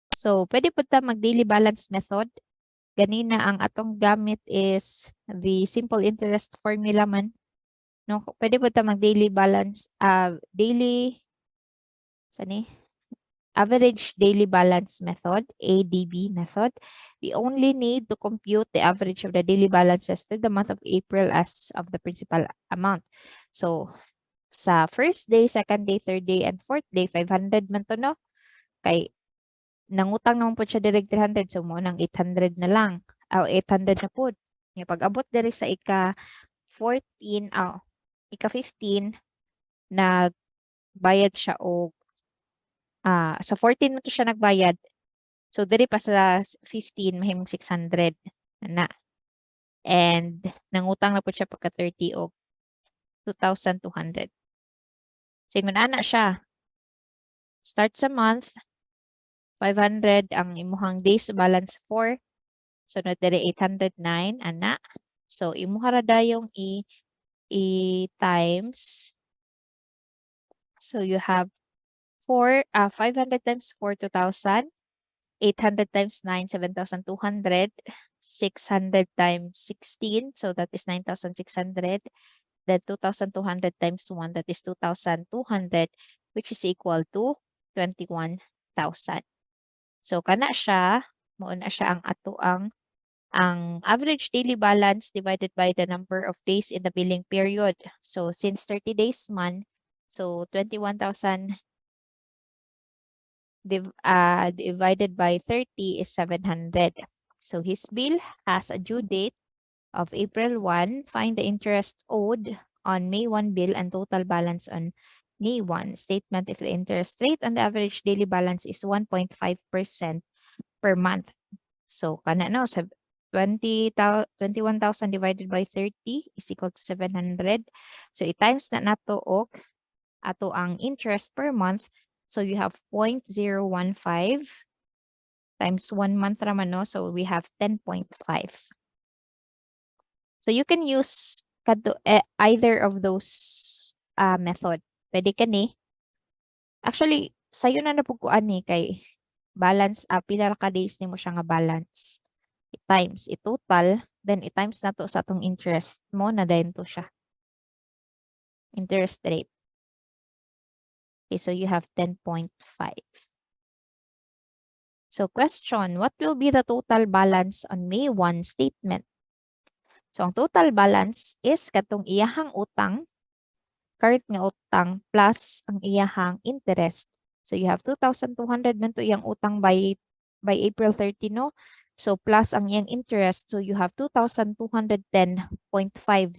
So, pwede po ta mag-daily balance method. Ganina ang atong gamit is the simple interest formula man. No, pwede po ta mag-daily balance, average daily balance method, ADB method. We only need to compute the average of the daily balances to the month of April as of the principal amount. So, sa first day, second day, third day, and fourth day, 500 man to, no? Kay, nangutang naman po siya direct 300. So, mo nang 800 na lang. 800 na po. Yung pag-abot direct sa ika-14, ika-15, nagbayad siya o sa 14 na to siya nagbayad. So, diri pa sa 15, mahimong 600 na. And, nangutang na po siya pagka 30 o 2,200. So, ingon ana siya. Start sa month, 500 ang imuhang days balance 4. So, na diri 809, ana. So, imuha ra dayong i-times. So, you have 500 times 4, 2,000. 800 times 9, 7,200. 600 times 16, so that is 9,600. Then 2,200 times 1, that is 2,200, which is equal to 21,000. So, kana siya, moon na siya ang ato ang average daily balance divided by the number of days in the billing period. So, since 30 days man, so 21,000 divided by 30 is 700. So, his bill has a due date of April 1. Find the interest owed on May 1 bill and total balance on May 1 statement if the interest rate on the average daily balance is 1.5% per month. So, kana no, 21,000 divided by 30 is equal to 700. So, i-times na nato og ato ang interest per month. So, you have 0.015 times 1 month raman, no? So we have 10.5. So you can use either of those method. Pwede ka ni. Actually, sayo na napukuan ni kay balance, pila ra ka days nimo siya nga balance. I-times, i-total, then i-times na to sa atong interest mo na dayon to siya. Interest rate. Okay, so you have 10.5. So question, what will be the total balance on May 1 statement? So ang total balance is katong iyahang utang, current nga utang plus ang iyahang interest. So you have 2,200 man to iyang utang by April 30, no? So plus ang iyang interest, so you have 2,210.5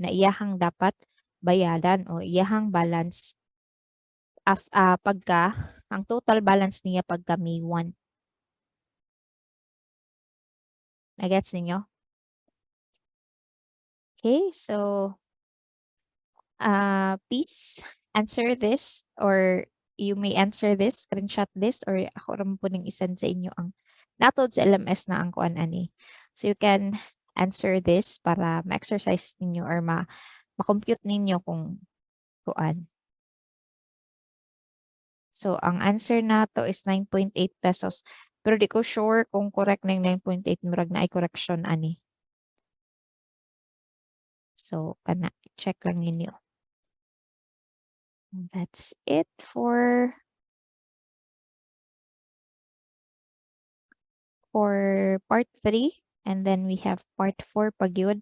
na iyahang dapat bayadan o iyahang balance pagka ang total balance niya pagka May 1. Nagets ninyo? Okay, so please answer this, or you may answer this, screenshot this, or ako rin po ning isend sa inyo ang natod sa LMS na ang kuan ani. So you can answer this para ma-exercise ninyo or ma-compute ninyo kung kuan. So ang answer na to is 9.8 pesos. Pero di ko sure kung correct na yung 9.8, murag na ay correction ani. So kana check lang ninyo. That's it for part 3, and then we have part 4 pag yun.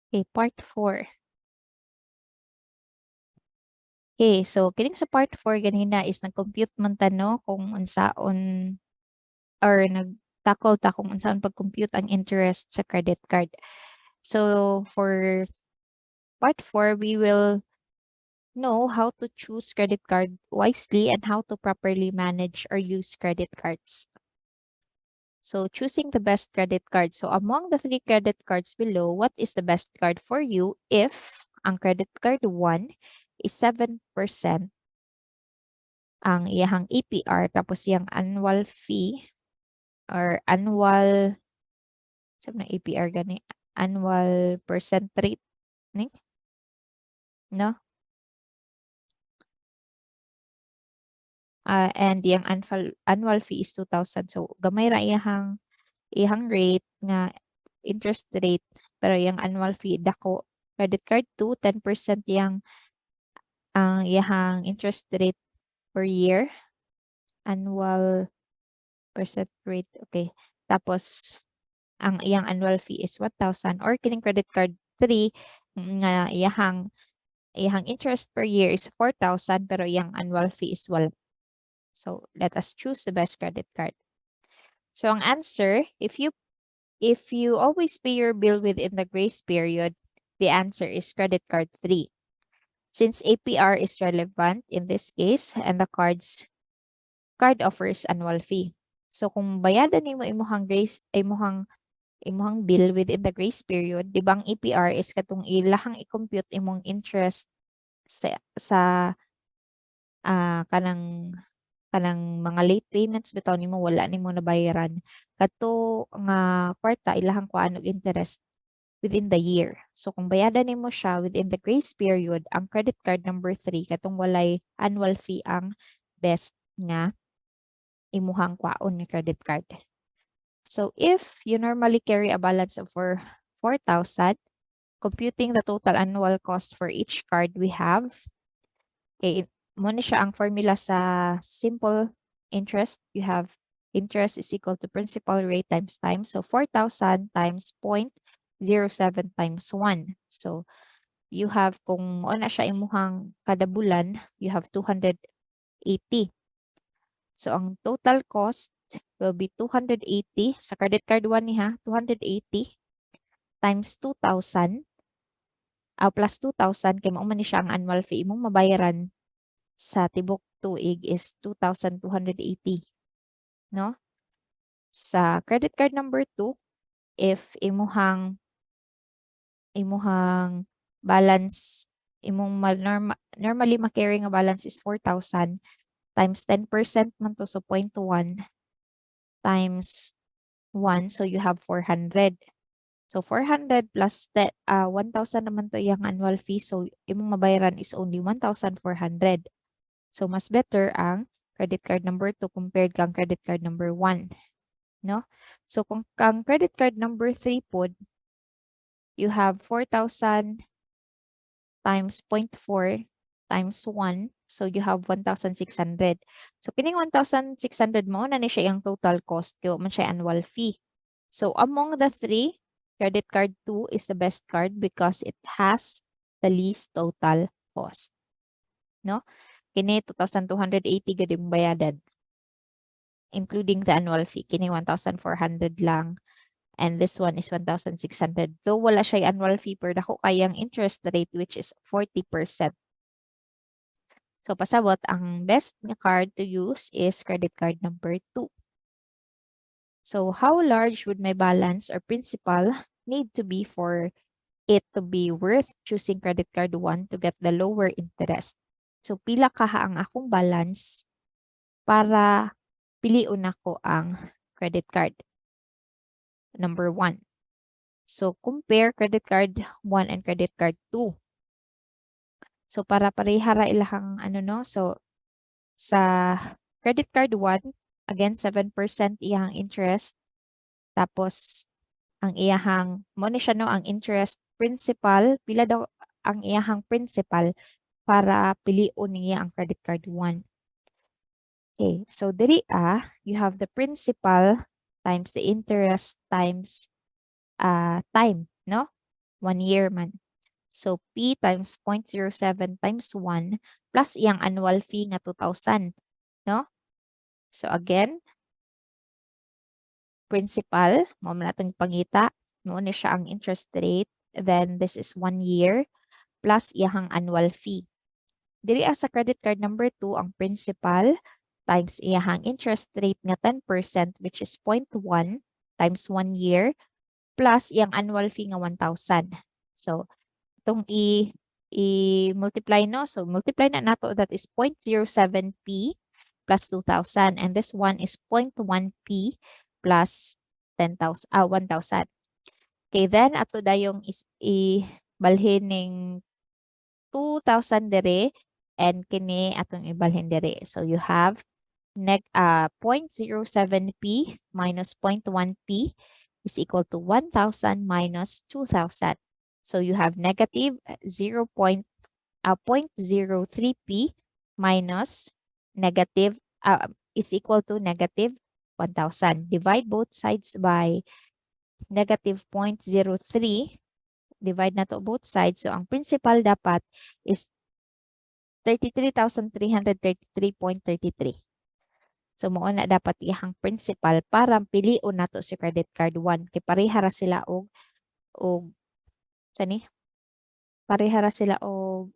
Okay, part 4. Okay, so kining sa part 4 ganina is nag-compute man ta no kung unsaon or nag-tackle ta kung unsaon pag-compute ang interest sa credit card. So for part 4, we will know how to choose credit card wisely and how to properly manage or use credit cards. So choosing the best credit card. So among the 3 credit cards below, what is the best card for you if ang credit card 1 is 7% ang iyahang APR, tapos yung annual fee or annual na APR gani, annual percent rate ni, no? And yung annual fee is 2,000. So gamay ra iyahang rate nga interest rate, pero yung annual fee dako. Credit card 2, 10% yung ang iyahang interest rate per year, annual percent rate. Okay, tapos ang iyang annual fee is 1,000, or kining credit card 3 nga iyahang interest per year is 4,000 pero iyang annual fee is 1. So let us choose the best credit card. So ang answer, if you always pay your bill within the grace period, the answer is credit card 3. Since APR is relevant in this case and the card offers annual fee. So kung bayadan nimo imong bill within the grace period, di ba ang APR is katong ilahang i-compute imong interest sa kanang mga late payments bitaw nimo wala nimo nabayaran. Kato nga kwarta ilahang kuan og interest within the year. So kung bayadan nimo siya within the grace period, ang credit card number 3 katong walay annual fee ang best nga imuhang kwaon ni credit card. So if you normally carry a balance of 4,000, computing the total annual cost for each card we have, okay, muna siya ang formula sa simple interest. You have interest is equal to principal rate times time. So 4,000 times 0.07 times 1. So you have, kung una siya imuhang kada bulan, you have 280. So ang total cost will be 280 sa credit card 1 niya, 280 times 2,000 plus 2,000 kay mao man ni siya ang annual fee imong mabayaran sa tibok tuig is 2,280, no? Sa credit card number 2, if imuhang balance, normally ma-carry nga balance is 4,000 times 10% man to, so 0.1 times 1, so you have 400. So 400 plus 1,000 naman to iyang annual fee, so imong mabayaran is only 1,400. So mas better ang credit card number 2 compared kang credit card number 1, no? So kung kang credit card number 3 pod, you have 4,000 times 0.4 times 1. So you have 1,600. So kining 1,600 mo na ni siya yung total cost, kaya man siya annual fee. So among the three, credit card 2 is the best card because it has the least total cost. No? Kini 2,280 gid yung bayadan, including the annual fee. Kini 1,400 lang. And this one is 1,600. Though wala siya annual fee, pero dako kayang interest rate which is 40%. So pasabot, ang best nga card to use is credit card number 2. So how large would my balance or principal need to be for it to be worth choosing credit card 1 to get the lower interest? So pila kaha ang akong balance para piliun ako ang credit card number 1. So compare credit card 1 and credit card 2. So para parehara ilahang so sa credit card 1, again 7% iyang interest. Tapos ang iyahang mo ni siya no, ang interest principal, pila daw ang iyahang principal para piliun niya ang credit card 1. Okay, so diri you have the principal times the interest times time, no? 1 year man. So P times 0.07 times 1 plus iyang annual fee nga 2,000, no? So again, principal, mo man natong pangita, mo ni siya ang interest rate, then this is 1 year plus iyang annual fee. Diri sa credit card number 2, ang principal times iyang interest rate nga 10% which is 0.1 times 1 year plus iyang annual fee nga 1,000. So itong i-multiply, no? So multiply na nato, that is 0.07p plus 2,000, and this one is 0.1p plus 1,000. Okay, then ato dayong ibalhin ning 2,000 dire and kini atong ibalhin dire. So you have 0.07p minus 0.1p is equal to 1,000 minus 2,000. So you have negative 0.03p minus negative is equal to negative 1,000. Divide both sides by negative 0.03. Divide na to both sides. So ang principal dapat is 33,333.33. So mo na dapat ihang principal para piliun nato si credit card 1 kay parehara sila og parehara sila og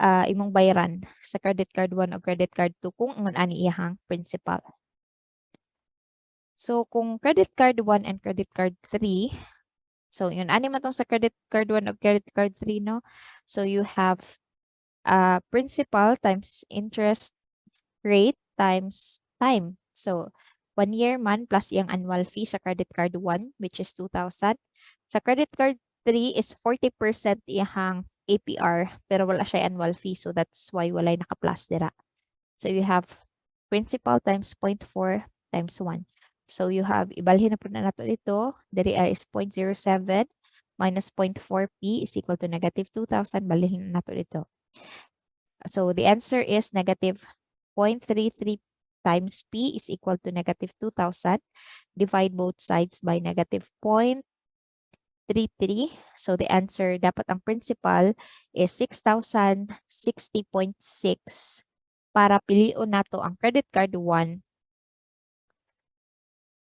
imong bayaran sa credit card 1 o credit card 2 kung ang ani iyang principal. So kung credit card 1 and credit card 3, so yun ani man tong sa credit card 1 o credit card 3, no? So you have principal times interest rate times time. So 1 year man plus iyang annual fee sa credit card 1 which is 2,000. Sa credit card 3 is 40% iyang APR pero wala siya annual fee, so that's why walay naka-plus dira. So you have principal times 0.4 times 1. So you have, ibalhin na po na nato dito, diri is 0.07 minus 0.4p is equal to negative 2,000, balhin na nato dito. So the answer is negative 0.33 times p is equal to negative 2,000. Divide both sides by negative 0.33. So the answer, dapat ang principal is 6,060.6 para piliun nato ang credit card 1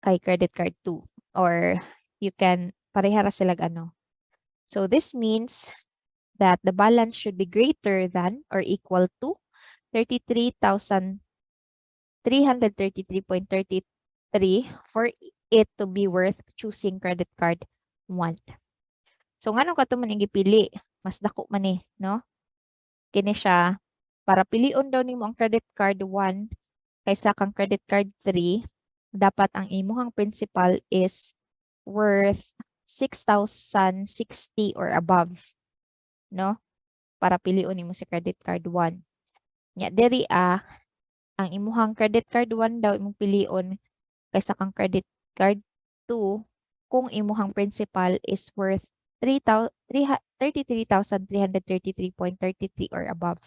kay credit card 2. Or you can, parehara sila So this means that the balance should be greater than or equal to 33,333.33 3 for it to be worth choosing credit card 1. So ngano ka to man gipili? Mas dako man ni, no? Kini siya para pilion daw nimo ang credit card 1 kaysa kang credit card 3, dapat ang imuhang principal is worth 6,060 or above, no? Para pilion nimo si credit card 1. Nya diri ang imuhang credit card 1 daw imong pilion kaysa kang credit card 2 kung imuhang principal is worth 33,333.33 or above.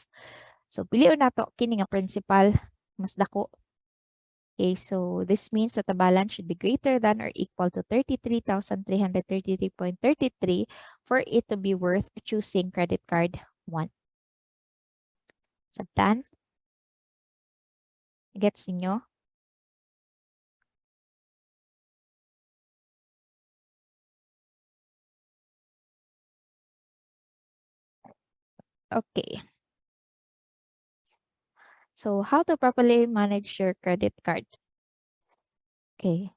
So pilion nato kini nga principal mas dako. Okay, so this means that the balance should be greater than or equal to 33,333.33 for it to be worth choosing credit card 1. Sabtan? Gets ninyo? Okay. So how to properly manage your credit card? Okay.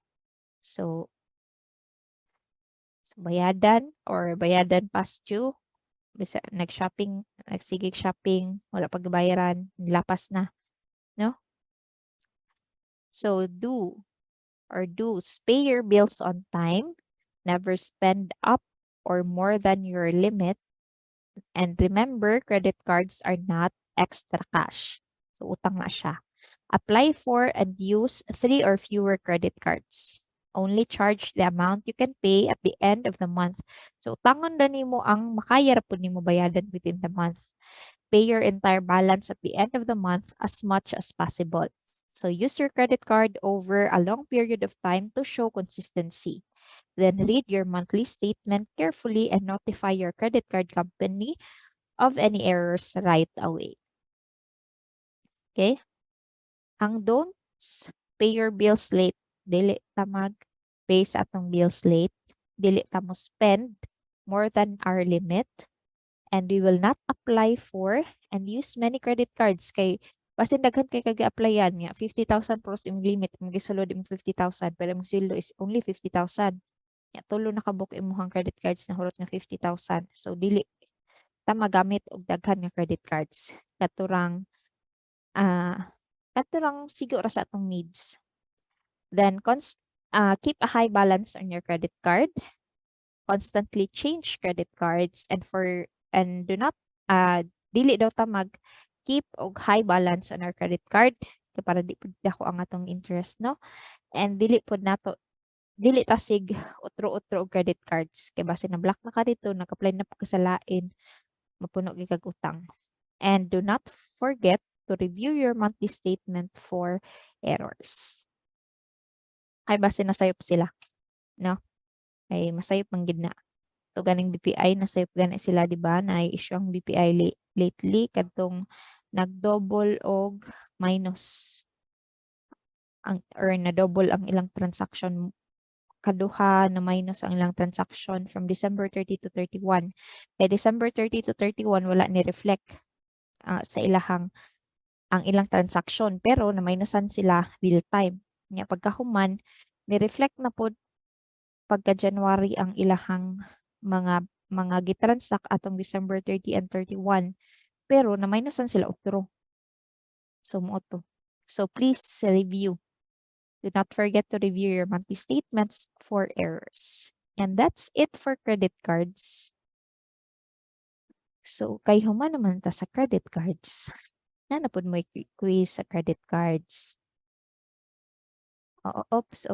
So bayadan or bayadan past due. Bisa nag-shopping, nagsigig shopping, wala pagbayaran, nilapas na, no? So do's pay your bills on time, never spend up or more than your limit, and remember credit cards are not extra cash. So utang na siya. Apply for and use 3 or fewer credit cards. Only charge the amount you can pay at the end of the month. So utangon na nimo ang makaya ra pud nimo bayadan within the month. Pay your entire balance at the end of the month as much as possible. So use your credit card over a long period of time to show consistency. Then read your monthly statement carefully and notify your credit card company of any errors right away. Okay? Ang don'ts, pay your bills late. Dili ta mag-pay sa atong bills late. Dili ta mo spend more than our limit. And we will not apply for and use many credit cards kay basin daghan kay kag-applyan niya 50,000 pros imong limit imong gisulod imong 50,000 pero imong sweldo is only 50,000. Ya tulo na kabuk imong credit cards na hurot nga 50,000. So dili ta magamit og daghan nga credit cards. Katurang siguro sa atong needs. Then keep a high balance on your credit card. Constantly change credit cards and do not dili daw ta mag keep og high balance on our credit card kay para di pud dako ang atong interest, no? And dili ta sig utro-utro og credit cards kay base na block na ka dito, naka-apply na pud ka sa lain, mapuno gyud kag utang. And do not forget to review your monthly statement for errors. Ay base nasayop sila, no? Ay masayop man gid na. So ganing BPI nasayop gani sila, di ba? Na issue ang BPI lately kadtong nag-double og minus or na double ang ilang transaction, kaduha na minus ang ilang transaction from December 30 to 31. Kay December 30 to 31 wala ni reflect sa ang ilang transaction pero na minusan sila real time. Nya pagkahuman ni reflect na pod pagka January ang ilahang mga gitransact atong December 30 and 31 pero na minusan sila og So mo to. So please review. Do not forget to review your monthly statements for errors. And that's it for credit cards. So kay human naman ta sa credit cards. Na pod mo quiz sa credit cards. Oops.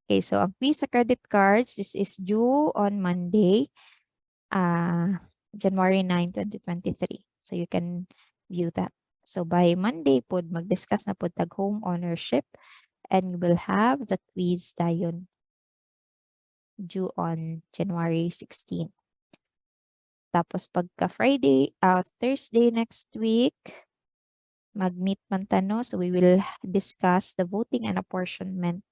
Okay, so ang quiz sa credit cards, this is due on Monday, January 9, 2023. So you can view that. So by Monday pod mag-discuss na pod tag home ownership and you will have the quiz dayon due on January 16. Tapos pagka Thursday next week, mag-meet man tano. So we will discuss the voting and apportionment.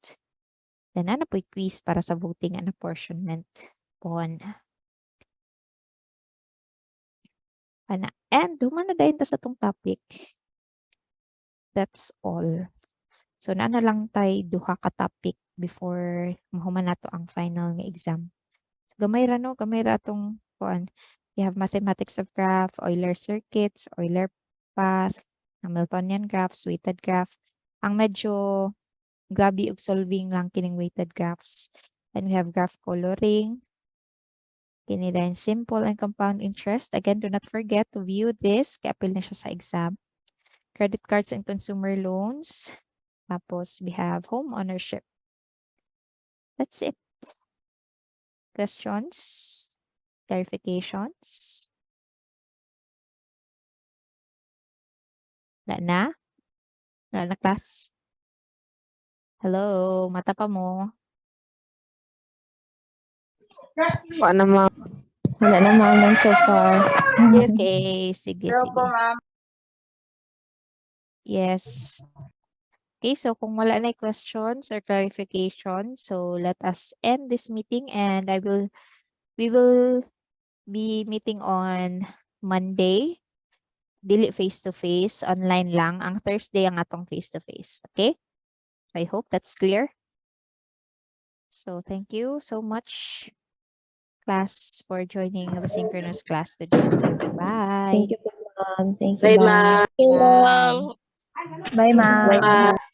Then ano po quiz para sa voting and apportionment pon. And humana dayon ta sa tong topic. That's all. So naa na lang tay duha ka topic before mahuman nato ang final nga exam. So gamay ra no, gamay ra atong kuan. You have mathematics of graph, Euler circuits, Euler path, Hamiltonian graphs, weighted graph. Ang medyo grabe og solving lang kining weighted graphs. And we have graph coloring. Kini din simple and compound interest. Again, do not forget to view this. Kaya-appeal na siya sa exam. Credit cards and consumer loans. Tapos we have home ownership. That's it. Questions? Clarifications? Wala na? Wala na class? Hello, mata pa mo. Wala naman. Wala na ma'am so far. Okay, sige, sige. Yes. Okay, so kung wala na questions or clarification, so let us end this meeting and we will be meeting on Monday. Dili face-to-face, online lang. Ang Thursday ang atong face-to-face. Okay? I hope that's clear. So thank you so much, class, for joining the synchronous class today. Bye. Thank you po, ma'am. Thank you, Bye, bye. ma'am. Bye. Bye, ma'am. Bye, ma'am.